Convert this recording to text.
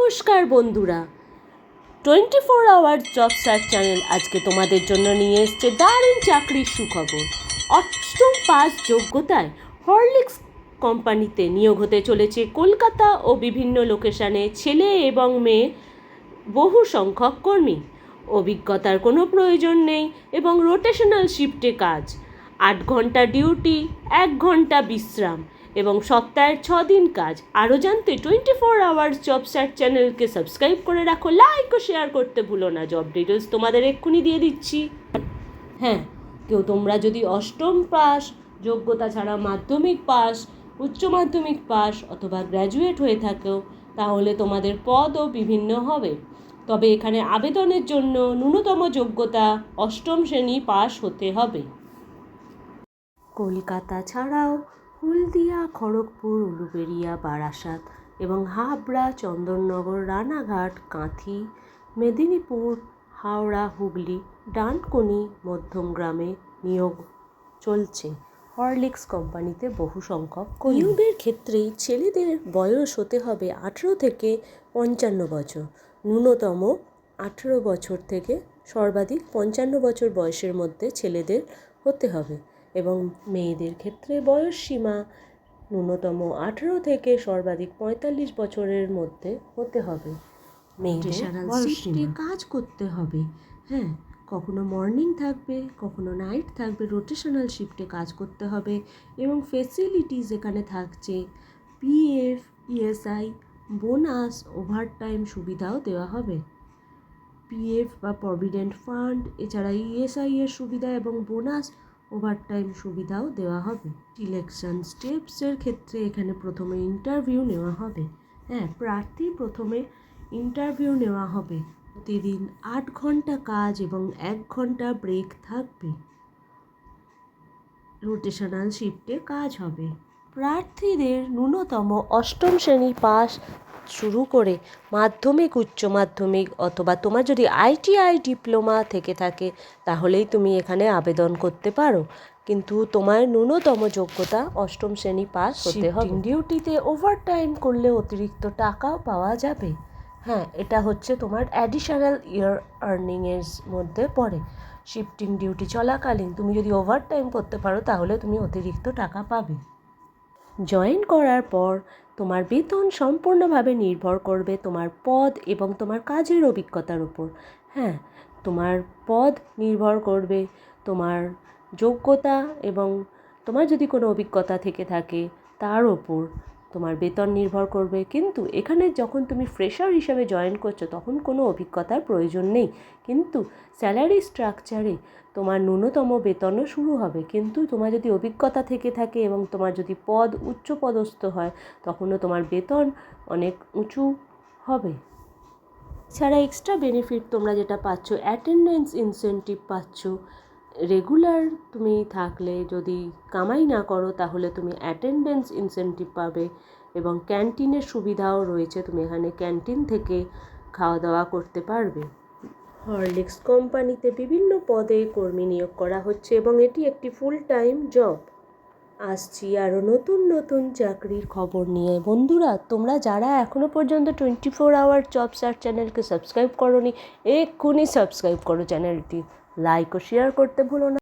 নমস্কার বন্ধুরা, 24 hour job search channel আজকে তোমাদের জন্য নিয়ে এসছে দারুণ চাকরির সুখবর। অষ্টম পাস যোগ্যতায় হরলিক্স কোম্পানিতে নিয়োগ হতে চলেছে কলকাতা ও বিভিন্ন লোকেশানে ছেলে এবং মেয়ে বহু সংখ্যক কর্মী। অভিজ্ঞতার কোনো প্রয়োজন নেই এবং রোটেশনাল শিফটে কাজ, 8 ঘন্টা ডিউটি, 1 ঘন্টা বিশ্রাম এবং সপ্তাহের 6 দিন কাজ। আরও জানতে 24 আওয়ার্স জব সার্চ চ্যানেলকে সাবস্ক্রাইব করে রাখো, লাইক ও শেয়ার করতে ভুলো না। জব ডিটেলস তোমাদের এক্ষুনি দিয়ে দিচ্ছি। হ্যাঁ, তোমরা যদি অষ্টম পাস যোগ্যতা ছাড়া মাধ্যমিক পাস, উচ্চ মাধ্যমিক পাস অথবা গ্র্যাজুয়েট হয়ে থাকো, তাহলে তোমাদের পদও বিভিন্ন হবে। তবে এখানে আবেদনের জন্য ন্যূনতম যোগ্যতা অষ্টম শ্রেণী পাস হতে হবে। কলকাতা ছাড়াও হলদিয়া, খড়গপুর, উলুবেড়িয়া, বারাসাত এবং হাবড়া, চন্দননগর, রানাঘাট, কাঁথি, মেদিনীপুর, হাওড়া, হুগলি, ডানকুনি, মধ্যমগ্রামে নিয়োগ চলছে। হরলিক্স কোম্পানিতে বহু সংখ্যক নিয়োগের ক্ষেত্রে ছেলেদের বয়স হতে হবে 18 থেকে 55 বছর, ন্যূনতম 18 বছর থেকে সর্বাধিক 55 বছর বয়সের মধ্যে ছেলেদের হতে হবে এবং মেয়েদের ক্ষেত্রে বয়স সীমা ন্যূনতম 18 থেকে সর্বাধিক 45 বছরের মধ্যে হতে হবে। মেয়েদের শিফটে কাজ করতে হবে। হ্যাঁ, কখনো মর্নিং থাকবে, কখনো নাইট থাকবে, রোটেশনাল শিফটে কাজ করতে হবে এবং ফেসিলিটিস এখানে থাকছে পিএফ, ইএসআই, বোনাস, ওভারটাইম সুবিধাও দেওয়া হবে। পিএফ বা প্রভিডেন্ট ফান্ড, এছাড়া ইএসআই এর সুবিধা এবং বোনাস, ওভারটাইম সুবিধাও দেওয়া হবে। সিলেকশন স্টেপসের ক্ষেত্রে এখানে প্রথমে ইন্টারভিউ নেওয়া হবে। হ্যাঁ, প্রথমে ইন্টারভিউ নেওয়া হবে। প্রতিদিন 8 ঘন্টা কাজ এবং 1 ঘন্টা ব্রেক থাকবে। রোটেশনাল শিফটে কাজ হবে। প্রার্থীদের ন্যূনতম অষ্টম শ্রেণী পাস শুরু করে মাধ্যমিক, উচ্চ মাধ্যমিক অথবা তোমার যদি আইটিআই ডিপ্লোমা থেকে থাকে তাহলেই তুমি এখানে আবেদন করতে পারো, কিন্তু তোমার ন্যূনতম যোগ্যতা অষ্টম শ্রেণী পাস হতে হবে। ডিউটিতে ওভারটাইম করলে অতিরিক্ত টাকাও পাওয়া যাবে। হ্যাঁ, এটা হচ্ছে তোমার অ্যাডিশনাল ইয়ার আর্নিংয়ের মধ্যে পড়ে। শিফটিং ডিউটি চলাকালীন তুমি যদি ওভারটাইম করতে পারো তাহলে তুমি অতিরিক্ত টাকা পাবে। জয়েন করার পর তোমার বেতন সম্পূর্ণভাবে নির্ভর করবে তোমার পদ এবং তোমার কাজের অভিজ্ঞতার উপর। হ্যাঁ, তোমার পদ নির্ভর করবে তোমার যোগ্যতা এবং তোমার যদি কোনো অভিজ্ঞতা থেকে থাকে তার ওপর তোমার বেতন নির্ভর করবে। কিন্তু এখানে যখন তুমি ফ্রেশার হিসাবে জয়েন করছো তখন কোনো অভিজ্ঞতার প্রয়োজন নেই, কিন্তু স্যালারি স্ট্রাকচারে তোমার ন্যূনতম বেতনও শুরু হবে। কিন্তু তোমার যদি অভিজ্ঞতা থেকে থাকে এবং তোমার যদি পদ উচ্চপদস্থ হয় তখনও তোমার বেতন অনেক উঁচু হবে। এছাড়া এক্সট্রা বেনিফিট তোমরা যেটা পাচ্ছ, অ্যাটেন্ডেন্স ইনসেন্টিভ পাচ্ছ। রেগুলার তুমি থাকলে যদি কামাই না করো তাহলে তুমি অ্যাটেন্ডেন্স ইনসেন্টিভ পাবে এবং ক্যান্টিনের সুবিধাও রয়েছে, তুমি এখানে ক্যান্টিন থেকে খাওয়া দাওয়া করতে পারবে। হরলিক্স কোম্পানিতে বিভিন্ন পদে কর্মী নিয়োগ করা হচ্ছে এবং এটি একটি ফুল টাইম জব। আসছি আরও নতুন নতুন চাকরির খবর নিয়ে। বন্ধুরা, তোমরা যারা এখনও পর্যন্ত 24 আওয়ার জব সার্চ চ্যানেলকে সাবস্ক্রাইব করোনি, এক্ষুনি সাবস্ক্রাইব করো চ্যানেলটি, লাইক ও শেয়ার করতে ভুলো না।